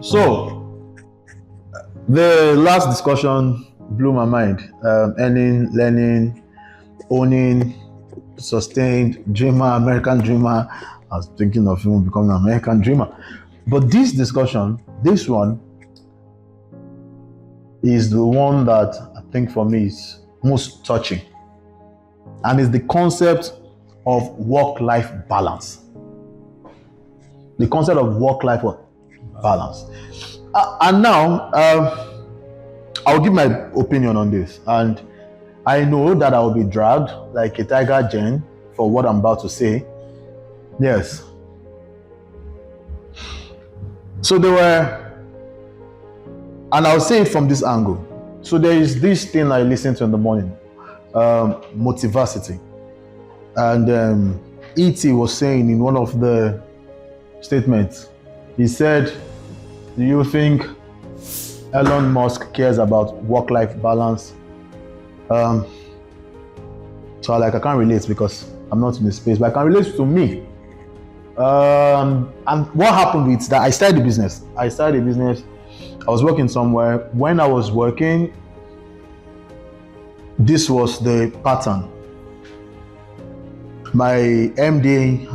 So the last discussion blew my mind. Earning, learning, owning, sustained, dreamer, American dreamer. I was thinking of him becoming an American dreamer. But this discussion, this one, is the one that I think for me is most touching. And it's the concept of work-life balance. The concept of work-life balance. And now, I'll give my opinion on this. And I know that I will be dragged like a tiger gen for what I'm about to say. Yes. So there were, and I'll say it from this angle. So there is this thing I listen to in the morning, Motivacity. And E.T. was saying in one of the statements, he said, do you think Elon Musk cares about work-life balance? So I can't relate because I'm not in the space, but I can relate to me. And what happened with that, I started a business. I was working somewhere. When I was working, this was the pattern. My MD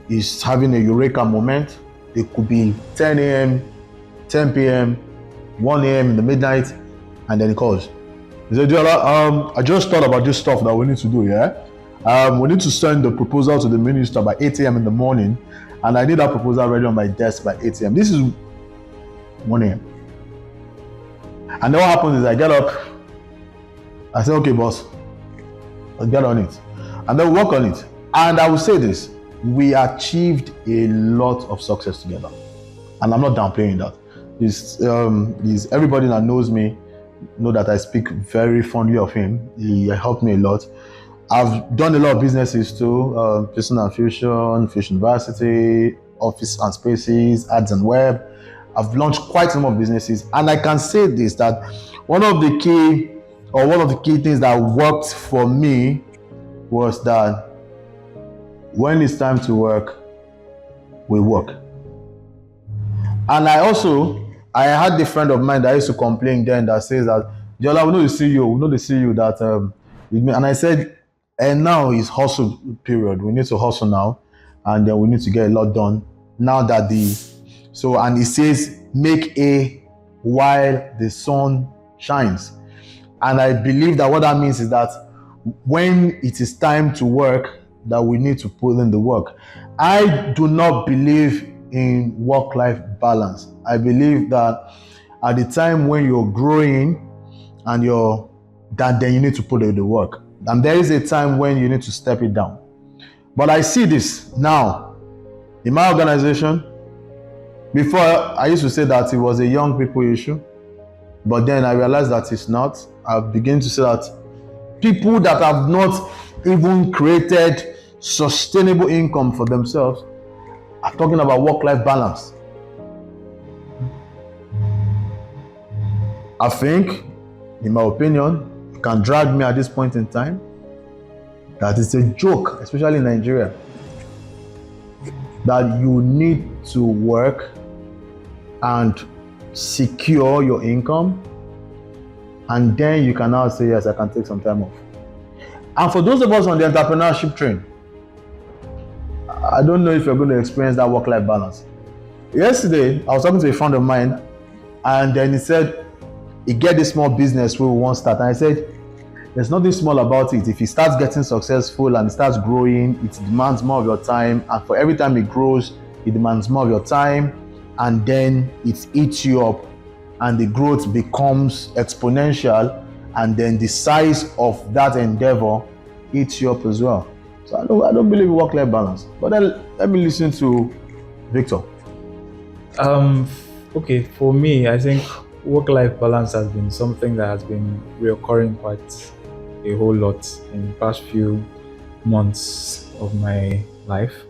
is having a eureka moment. It could be 10 a.m., 10 p.m., 1 a.m. in the midnight, and then he calls. He said, Jola, I just thought about this stuff that we need to do, yeah? We need to send the proposal to the minister by 8 a.m. in the morning, and I need that proposal ready on my desk by 8 a.m. This is 1 a.m. And then what happens is I get up, I say, okay, boss, I'll get on it. And then work on it. And I will say this, we achieved a lot of success together. And I'm not downplaying that. Everybody that knows me know that I speak very fondly of him. He helped me a lot. I've done a lot of businesses too, Person and Fusion, Fusion University, Office and Spaces, Ads and Web. I've launched quite some of businesses, and I can say this, that one of the key things that worked for me was that when it's time to work, we work. And I had a friend of mine that used to complain then that says that, Jola, we know the CEO that, and I said, and now is hustle period. We need to hustle now, and then we need to get a lot done. Now that and it says, make hay while the sun shines. And I believe that what that means is that when it is time to work, that we need to put in the work. I do not believe in work-life balance. I believe that at the time when you're growing and then you need to put in the work. And there is a time when you need to step it down. But I see this now in my organization. Before, I used to say that it was a young people issue, but then I realized that it's not. I begin to say that people that have not even created sustainable income for themselves are talking about work-life balance. I think, in my opinion, you can drag me at this point in time, that it's a joke, especially in Nigeria, that you need to work and secure your income, and then you can now say, yes, I can take some time off. And for those of us on the entrepreneurship train, I don't know if you're going to experience that work-life balance. Yesterday, I was talking to a friend of mine, and then he said, he get this small business we want to start. And I said, there's nothing small about it. If it starts getting successful and it starts growing, it demands more of your time. And for every time it grows, it demands more of your time. And then it eats you up, and the growth becomes exponential. And then the size of that endeavor eats you up as well. So I don't believe in work-life balance. But then let me listen to Victor. Okay, for me, I think work-life balance has been something that has been reoccurring quite a whole lot in the past few months of my life.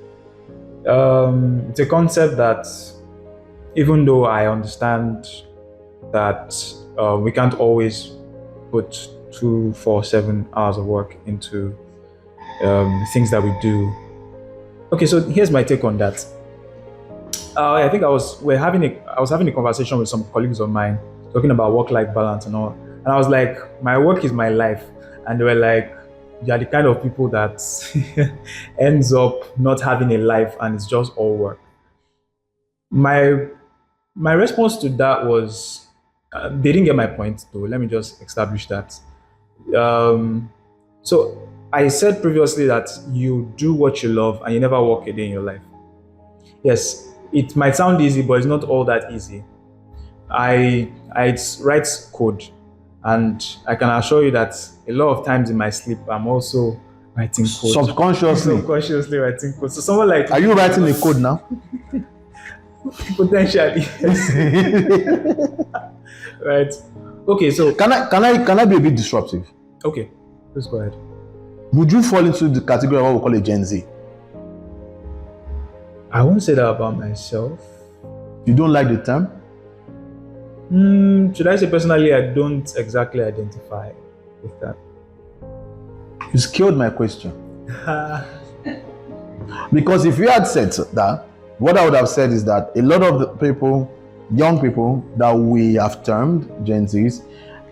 It's a concept that, even though I understand that we can't always put 2-4-7 hours of work into things that we do. Okay, so here's my take on that. I think I was having a conversation with some colleagues of mine talking about work-life balance and all, and I was like, my work is my life, and they were like, you are the kind of people that ends up not having a life and it's just all work. My my response to that was, they didn't get my point though. Let me just establish that. Um, so I said previously that you do what you love and you never work a day in your life. Yes, it might sound easy, but it's not all that easy. I write code, and I can assure you that a lot of times in my sleep, I'm also writing code. Subconsciously. Subconsciously writing code. So someone like Are you writing the code now? potentially, yes. Right. Okay, so Can I be a bit disruptive? okay, let's go ahead. Would you fall into the category of what we call a Gen Z? I won't say that about myself. You don't like the term? Should I say personally, I don't exactly identify with that. You killed my question. Because if you had said that, what I would have said is that a lot of the people, young people that we have termed Gen Zs,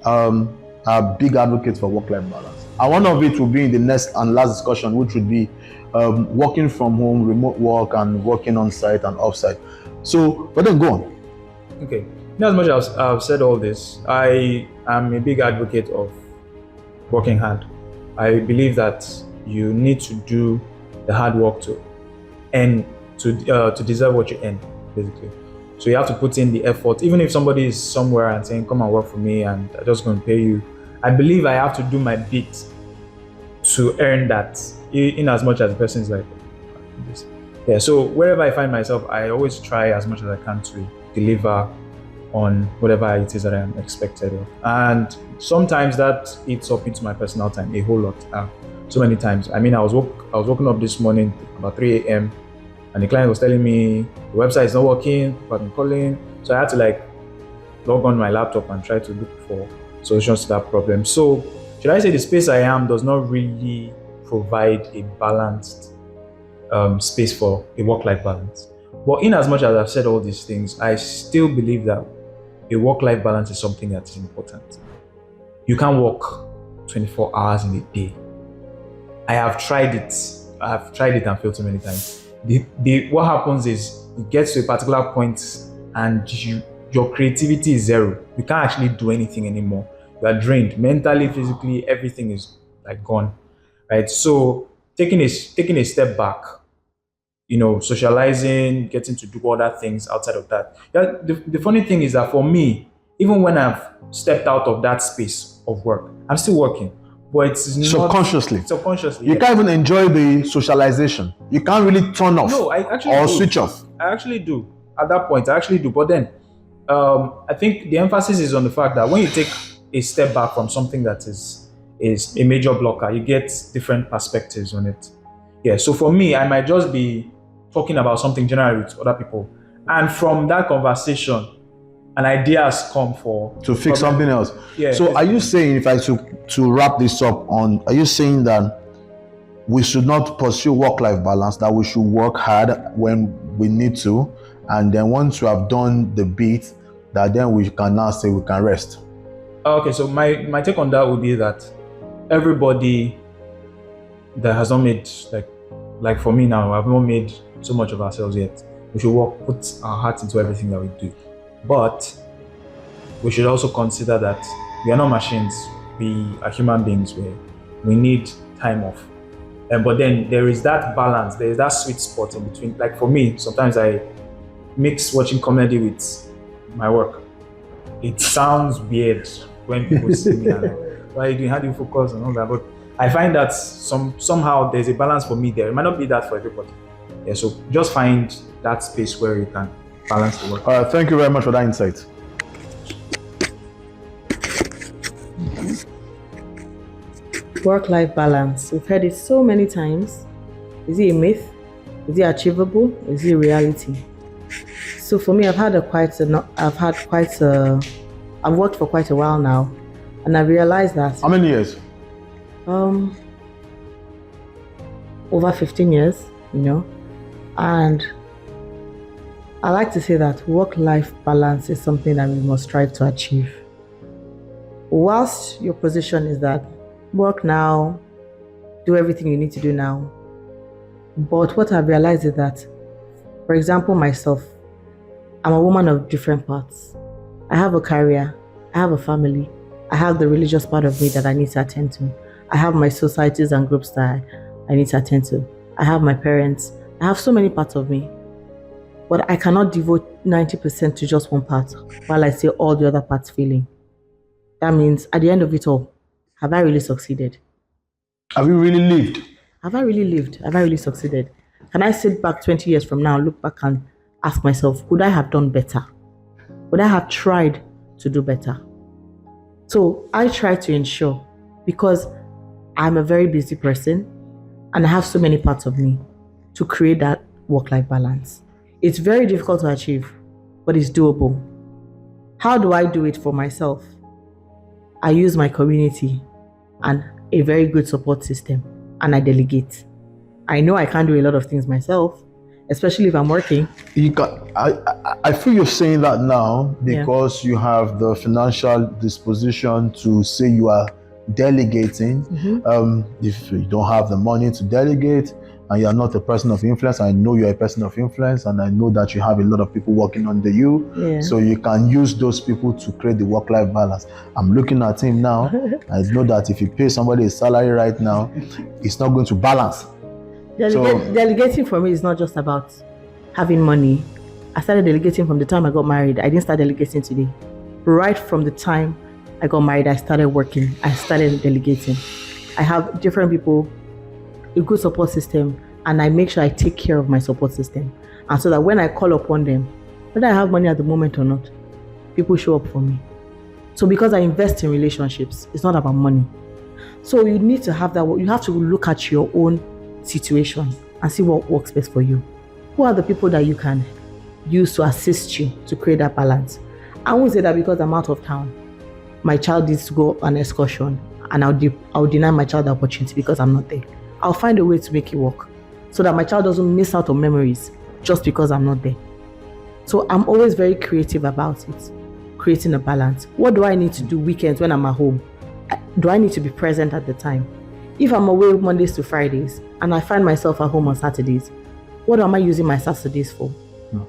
are big advocates for work-life balance. And one of it will be in the next and last discussion, which would be working from home, remote work, and working on site and off site. So, but then go on. Okay. In as much as I've said all this, I am a big advocate of working hard. I believe that you need to do the hard work to earn, to deserve what you earn, basically. So you have to put in the effort. Even if somebody is somewhere and saying, "Come and work for me," and I'm just going to pay you, I believe I have to do my bit to earn that. In as much as the person is like, yeah. So wherever I find myself, I always try as much as I can to deliver on whatever it is that I am expected of. And sometimes that eats up into my personal time a whole lot. So many times. I mean, I was woken up this morning about 3 a.m. and the client was telling me the website is not working, but I'm calling. So I had to like log on my laptop and try to look for solutions to that problem. So should I say the space I am does not really provide a balanced space for a work-life balance. But in as much as I've said all these things, I still believe that a work-life balance is something that is important. You can't work 24 hours in a day. I have tried it. And failed so many times. What happens is it gets to a particular point and your creativity is zero. You can't actually do anything anymore. You are drained mentally, physically, everything is like gone. Right? So taking a step back, socializing, getting to do other things outside of that. Yeah, the funny thing is that for me, even when I've stepped out of that space of work, I'm still working. But it's not subconsciously. You yes. can't even enjoy the socialization. You can't really turn off switch off. I actually do. At that point, I actually do. But then I think the emphasis is on the fact that when you take a step back from something that is a major blocker, you get different perspectives on it. Yeah. So for me, I might just be talking about something generally with other people. And from that conversation, an idea has come to fix something else. Yeah. So are you saying, if I to wrap this up on, are you saying that we should not pursue work-life balance, that we should work hard when we need to, and then once we have done the bit, that then we can now say we can rest? Okay, so my take on that would be that everybody that has not made, like for me now, I've not made so much of ourselves yet. We should put our heart into everything that we do. But we should also consider that we are not machines. We are human beings where we need time off. But then there is that balance, there is that sweet spot in between. Like for me, sometimes I mix watching comedy with my work. It sounds weird when people see me and like, what are you doing? How do you focus and all that? But I find that somehow there's a balance for me there. It might not be that for everybody. Yeah, so just find that space where you can balance the work. All right, thank you very much for that insight. Work-life balance. We've heard it so many times. Is it a myth? Is it achievable? Is it reality? So for me, I've worked for quite a while now, and I realized that. How many years? Over 15 years, and I like to say that work-life balance is something that we must strive to achieve. Whilst your position is that work now, do everything you need to do now. But what I've realized is that, for example, myself, I'm a woman of different parts. I have a career, I have a family, I have the religious part of me that I need to attend to. I have my societies and groups that I need to attend to. I have my parents. I have so many parts of me. But I cannot devote 90% to just one part while I see all the other parts failing. That means at the end of it all, have I really succeeded? Have you really lived? Have I really lived? Have I really succeeded? Can I sit back 20 years from now, look back and ask myself, could I have done better? Would I have tried to do better? So I try to ensure, because I'm a very busy person and I have so many parts of me, to create that work-life balance. It's very difficult to achieve, but it's doable. How do I do it for myself? I use my community and a very good support system, and I delegate. I know I can't do a lot of things myself, especially if I'm working. You can, I feel you're saying that now because you have the financial disposition to say you are delegating. If you don't have the money to delegate and you're not a person of influence, I know you're a person of influence, and I know that you have a lot of people working under you, so you can use those people to create the work-life balance. I'm looking at him now. I know that if you pay somebody a salary right now, it's not going to balance. Delegating for me is not just about having money. I started delegating from the time I got married. I didn't start delegating today. Right from the time I got married, I started working. I started delegating. I have different people, a good support system, and I make sure I take care of my support system. And so that when I call upon them, whether I have money at the moment or not, people show up for me. So because I invest in relationships, it's not about money. So you need to have that. You have to look at your own situation and see what works best for you. Who are the people that you can use to assist you to create that balance? I won't say that because I'm out of town, my child needs to go on excursion, and I'll deny my child the opportunity because I'm not there. I'll find a way to make it work so that my child doesn't miss out on memories just because I'm not there. So I'm always very creative about it, creating a balance. What do I need to do weekends when I'm at home? Do I need to be present at the time? If I'm away Mondays to Fridays and I find myself at home on Saturdays, what am I using my Saturdays for?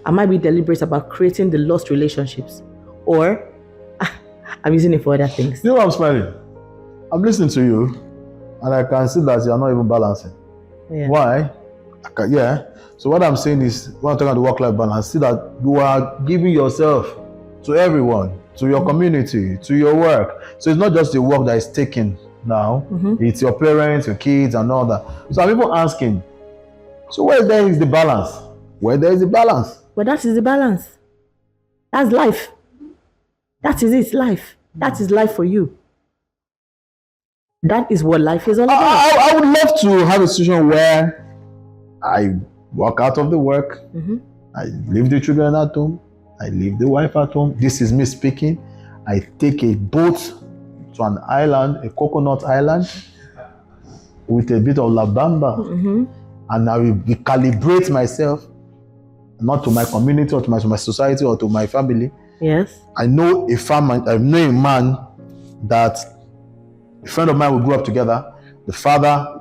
I might be deliberate about creating the lost relationships, or I'm using it for other things. You know why I'm smiling? I'm listening to you and I can see that you're not even balancing. Why? So what I'm saying is, when I'm talking about the work-life balance, see that you are giving yourself to everyone, to your community, to your work. So it's not just the work that is taken now, it's your parents, your kids, and all that. So I'm even asking, so where there is the balance? Where there is the balance? But that is the balance. That's life. That is it, life. That is life for you. That is what life is all about. I would love to have a situation where I walk out of the work, I leave the children at home, I leave the wife at home. This is me speaking. I take a boat to an island, a coconut island, with a bit of labamba, and I will calibrate myself, not to my community or to my society or to my family. Yes. I know a man that a friend of mine, we grew up together. The father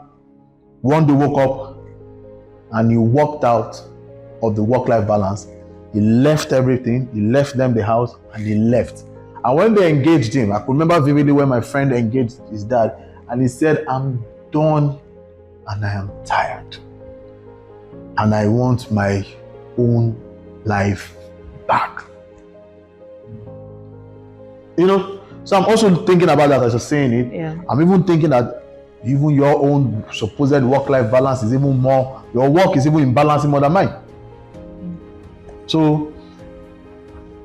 one day woke up and he walked out of the work-life balance. He left everything, he left them the house, and he left. And when they engaged him, I could remember vividly when my friend engaged his dad, and he said, I'm done and I am tired. And I want my own life back. You know, so I'm also thinking about that as you're saying it. I'm even thinking that even your own supposed work-life balance is even more, your work is even imbalancing more than mine. So,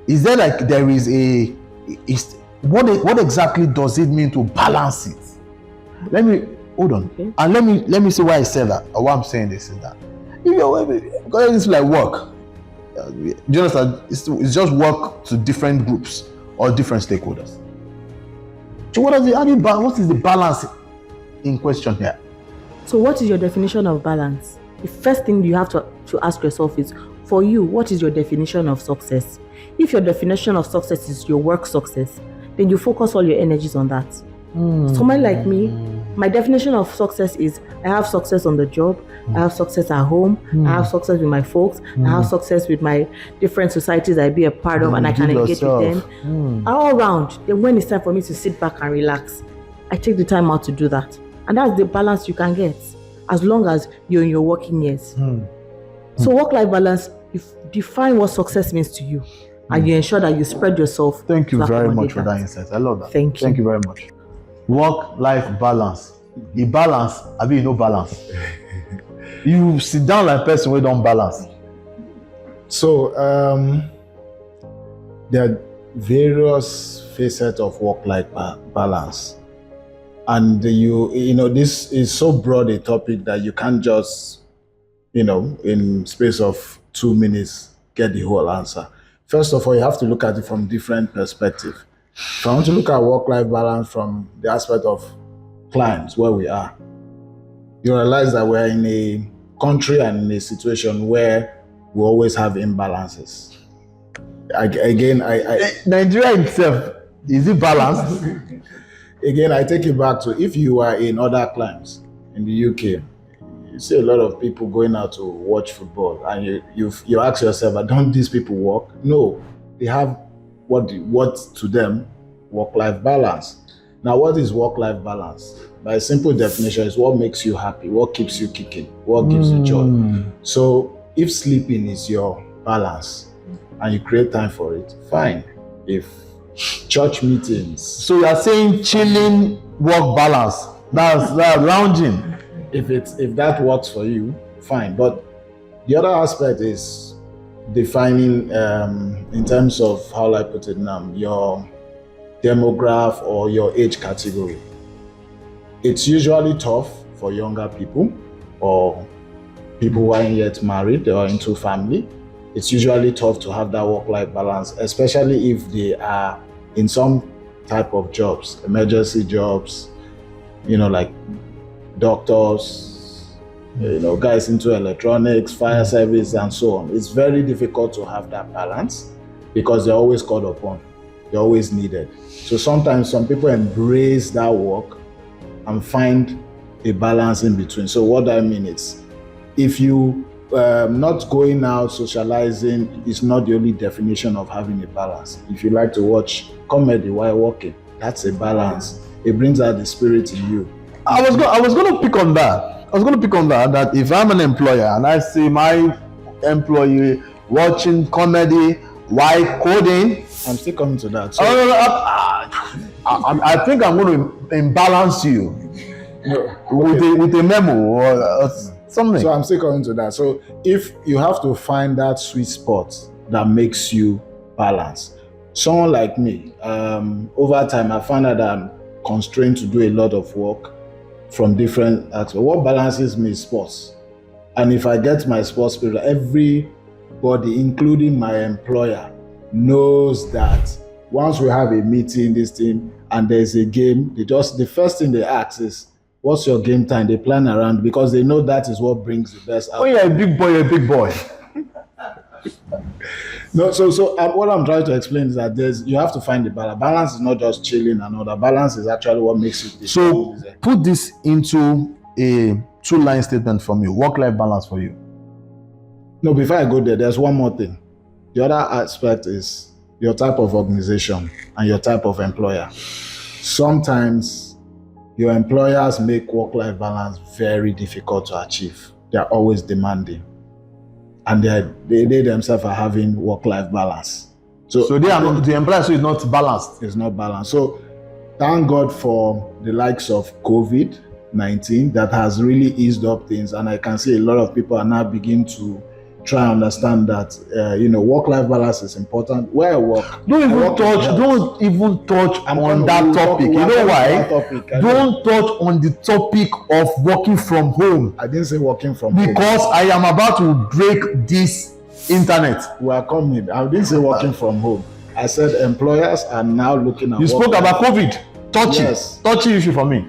is there like, there is a, what exactly does it mean to balance it? Let me, hold on. And let me see why I said that, or why I'm saying this is that. Because it's like work. Do you understand? It's just work to different groups or different stakeholders. So what is the balance in question here? So what is your definition of balance? The first thing you have to ask yourself is, For you, what is your definition of success? If your definition of success is your work success, then you focus all your energies on that. Someone like me, my definition of success is I have success on the job, I have success at home, I have success with my folks, I have success with my different societies I be a part of, and I can engage with them. All around, then when it's time for me to sit back and relax, I take the time out to do that. And that's the balance you can get as long as you're in your working years. So work-life balance, you define what success means to you, and you ensure that you spread yourself. Thank you very much for that insight. I love that. Thank you. Thank you very much. Work-life balance. The balance, I mean, no balance. You sit down like a person who don't balance. So there are various facets of work-life balance, and you know this is so broad a topic that you can't just in space of 2 minutes get the whole answer. First of all, you have to look at it from different perspectives. If I want to look at work-life balance from the aspect of clients, where we are, you realize that we're in a country and in a situation where we always have imbalances. Nigeria itself, is it balanced? Again, I take it back to if you are in other climes in the UK, you see a lot of people going out to watch football, and you ask yourself, don't these people work? No, they have what to them work-life balance. Now, what is work-life balance? By simple definition, is what makes you happy, what keeps you kicking, what gives you joy. So if sleeping is your balance and you create time for it, fine. If church meetings, so you are saying chilling work balance, that's lounging. If that works for you, fine. But the other aspect is defining in terms of, how I put it now, your demographic or your age category. It's usually tough for younger people or people who aren't yet married or into family. It's usually tough to have that work-life balance, especially if they are in some type of jobs, emergency jobs, like doctors, guys into electronics, fire service, and so on. It's very difficult to have that balance because they're always called upon. They're always needed. So sometimes some people embrace that work and find a balance in between. So what I mean is, if you not going out socializing is not the only definition of having a balance. If you like to watch comedy while working, that's a balance. It brings out the spirit in you. I was going to pick on that. That if I'm an employer and I see my employee watching comedy while coding, I'm still coming to that. So, I think I'm going to imbalance you with a memo or something. So I'm still coming to that. So if you have to find that sweet spot that makes you balance. Someone like me, over time I found out that I'm constrained to do a lot of work from different aspects. What balances me is sports. And if I get my sports spirit, everybody, including my employer, knows that once we have a meeting, this thing, and there's a game, the first thing they ask is, what's your game time? They plan around because they know that is what brings the best out. Oh, you're a big boy, you're a big boy. No, so what I'm trying to explain is that you have to find the balance. Balance is not just chilling and all that. Balance is actually what makes you. So put this into a 2-line statement from you. Work-life balance for you. No, before I go there, there's one more thing. The other aspect is your type of organization and your type of employer. Sometimes your employers make work-life balance very difficult to achieve. They are always demanding. And they themselves are having work-life balance. So they are not, the employer is not balanced. It's not balanced. So thank God for the likes of COVID-19 that has really eased up things. And I can see a lot of people are now beginning to try and understand that work-life balance is important. Where I work, don't even touch on that topic. You know why? Don't touch on the topic of working from home. I didn't say working from home because I am about to break this internet. We are coming. I didn't say working from home. I said employers are now looking at. You spoke about COVID. Touchy issue for me.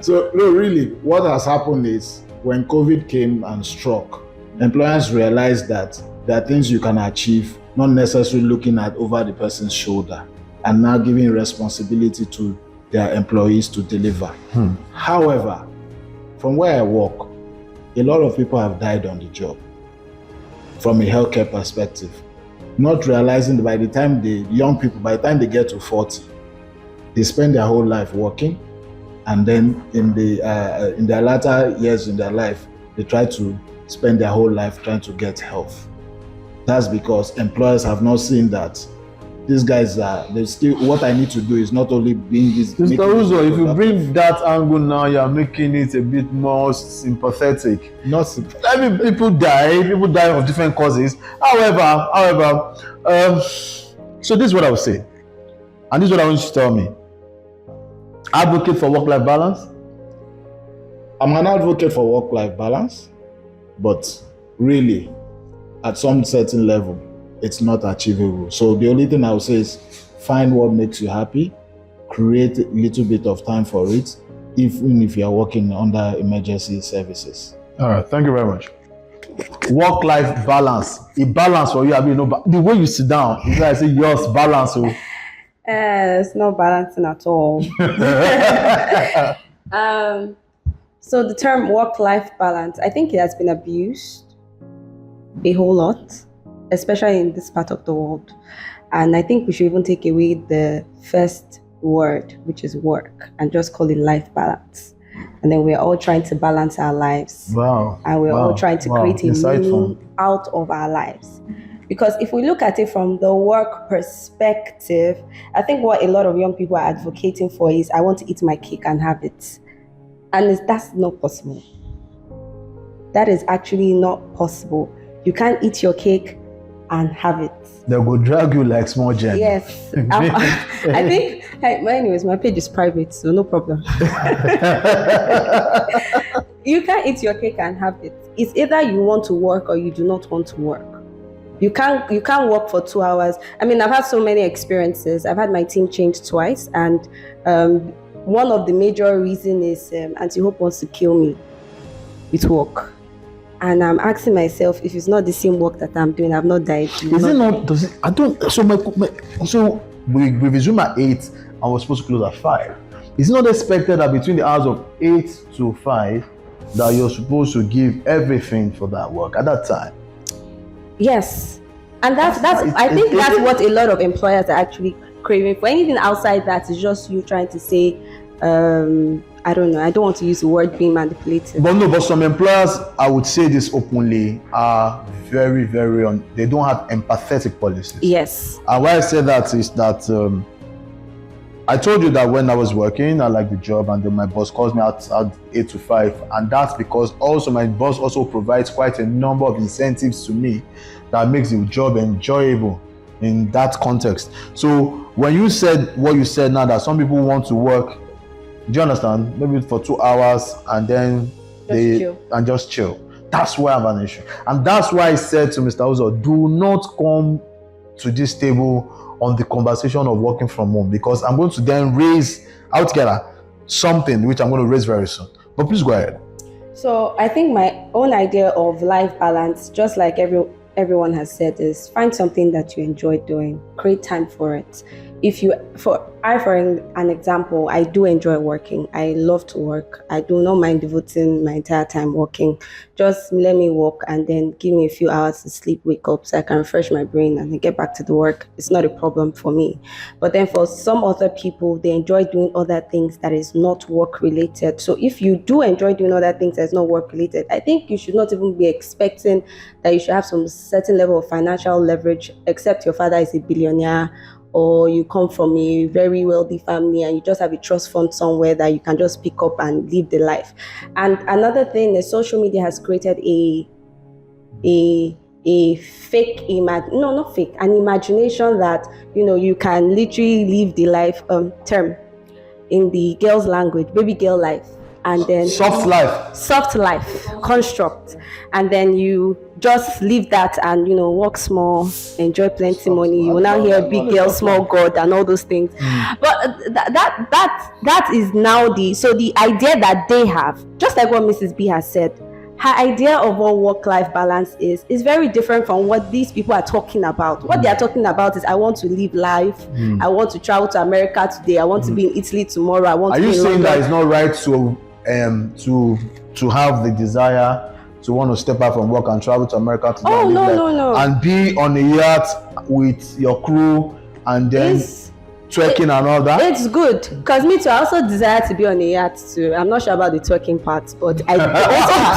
So no, really, what has happened is when COVID came and struck, employers realized that there are things you can achieve, not necessarily looking at over the person's shoulder, and now giving responsibility to their employees to deliver. However, from where I work, a lot of people have died on the job from a healthcare perspective, not realizing that by the time by the time they get to 40, they spend their whole life working, and then in their latter years in their life, they try to spend their whole life trying to get health. That's because employers have not seen that these guys they still, what I need to do is not only being this. Mr. Uzo, if you bring that angle now, you're making it a bit more sympathetic. I mean, people die of different causes. However, so this is what I would say, and this is what I want you to tell me. Advocate for work-life balance? I'm an advocate for work-life balance, but really, at some certain level, it's not achievable. So the only thing I would say is find what makes you happy, create a little bit of time for it, even if you are working under emergency services. All right, thank you very much. Work-life balance. A balance for you, I mean, the way you sit down, it's like I say, yours balance. It's not balancing at all. So the term work-life balance, I think it has been abused a whole lot, especially in this part of the world. And I think we should even take away the first word, which is work, and just call it life balance. And then we're all trying to balance our lives. Wow. And we're all trying to create a insightful. meaning out of our lives. Because if we look at it from the work perspective, I think what a lot of young people are advocating for is, I want to eat my cake and have it. And that's not possible. That is actually not possible. You can't eat your cake and have it. They will drag you like small gem. Yes. I think, anyways, my page is private, so no problem. You can't eat your cake and have it. It's either you want to work or you do not want to work. You can't work for 2 hours. I mean, I've had so many experiences. I've had my team change twice, and one of the major reasons is Auntie Hope wants to kill me with work. And I'm asking myself, if it's not the same work that I'm doing, I've not died. Is it not? Does it? I don't. So we resume at 8 and we're supposed to close at 5. It's not expected that between the hours of 8 to 5 that you're supposed to give everything for that work at that time. Yes, and that's I think that's what a lot of employers are actually craving for. Anything outside that is just you trying to say, I don't know. I don't want to use the word being manipulative. But some employers, I would say this openly, are very, very they don't have empathetic policies. Yes. And why I say that is that I told you that when I was working, I liked the job, and then my boss calls me out at 8 to 5, and that's because also my boss also provides quite a number of incentives to me that makes the job enjoyable in that context. So when you said what you said now, that some people want to work, do you understand? Maybe for 2 hours and then just chill. That's why I have an issue. And that's why I said to Mr. Uzo, do not come to this table on the conversation of working from home, because I'm going to then raise altogether something which I'm going to raise very soon. But please go ahead. So I think my own idea of life balance, just like everyone has said, is find something that you enjoy doing, create time for it. For an example, I do enjoy working. I love to work. I do not mind devoting my entire time working. Just let me work and then give me a few hours to sleep, wake up so I can refresh my brain and then get back to the work. It's not a problem for me. But then for some other people, they enjoy doing other things that is not work related. So if you do enjoy doing other things that's not work related, I think you should not even be expecting that you should have some certain level of financial leverage, except your father is a billionaire, or you come from a very wealthy family and you just have a trust fund somewhere that you can just pick up and live the life. And another thing is social media has created an imagination that, you can literally live the life, term in the girl's language, baby girl life. And then soft life construct, and then you just leave that and work small, enjoy plenty money. You will now hear big girl, small god, and all those things. But that is now the idea that they have, just like what Mrs. B has said. her idea of what work-life balance is very different from what these people are talking about. What they are talking about is, I want to live life. I want to travel to America today. I want to be in Italy tomorrow. I want Are to you be in saying that London. it's not right to have the desire to want to step out from work and travel to America to Oh, and live no, life no, no. and be on a yacht with your crew and then twerking and all that? It's good, because me too, I also desire to be on a yacht too. I'm not sure about the twerking part, but I also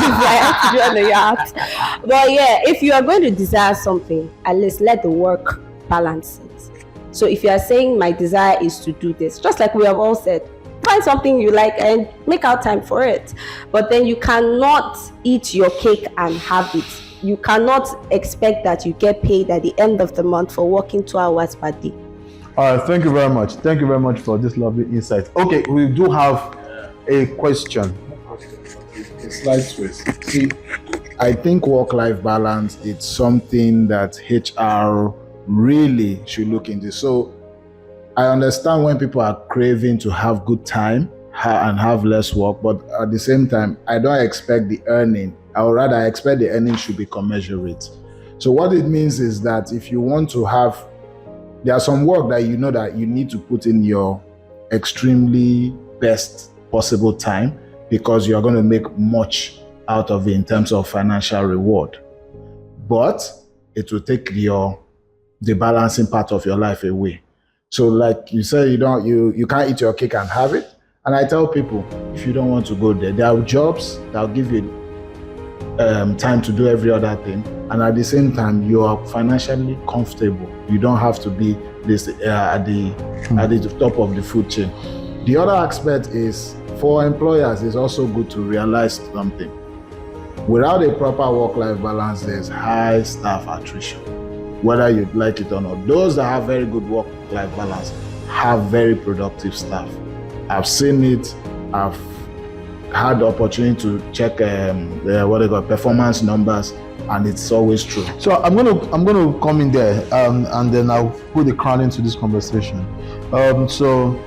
desire to be on a yacht. But yeah, if you are going to desire something, at least let the work balance it. So if you are saying my desire is to do this, just like we have all said, find something you like and make out time for it. But then you cannot eat your cake and have it. You cannot expect that you get paid at the end of the month for working 2 hours per day. All right, thank you very much. Thank you very much for this lovely insight. Okay, we do have a question. A slight twist. See, I think work-life balance is something that HR really should look into. So I understand when people are craving to have good time and have less work, but at the same time, I don't expect the earning. Or rather, I expect the earning should be commensurate. So what it means is that if you want to have, there are some work that you know that you need to put in your extremely best possible time because you're going to make much out of it in terms of financial reward. But it will take the balancing part of your life away. So like you say, you can't eat your cake and have it. And I tell people, if you don't want to go there are jobs that'll give you time to do every other thing, and at the same time you are financially comfortable. You don't have to be this at the top of the food chain. The other aspect is, for employers, it's also good to realize something. Without a proper work-life balance, there's high staff attrition, whether you like it or not. Those that have very good work-life balance have very productive staff. I've seen it. I've had the opportunity to check performance numbers, and it's always true. So I'm gonna come in there and then I'll put the crown into this conversation. So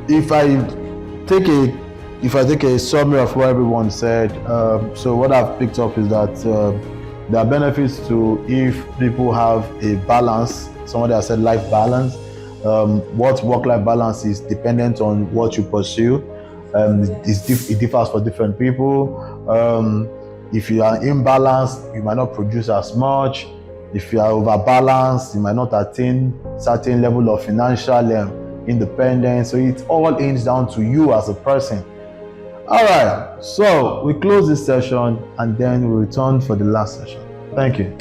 if I take a summary of what everyone said, so what I've picked up is that there are benefits to if people have a balance. Somebody has said life balance. What work-life balance is dependent on what you pursue. It differs for different people. If you are imbalanced, you might not produce as much. If you are overbalanced, you might not attain certain level of financial independence. So it all ends down to you as a person. All right, so we close this session and then we return for the last session. Thank you.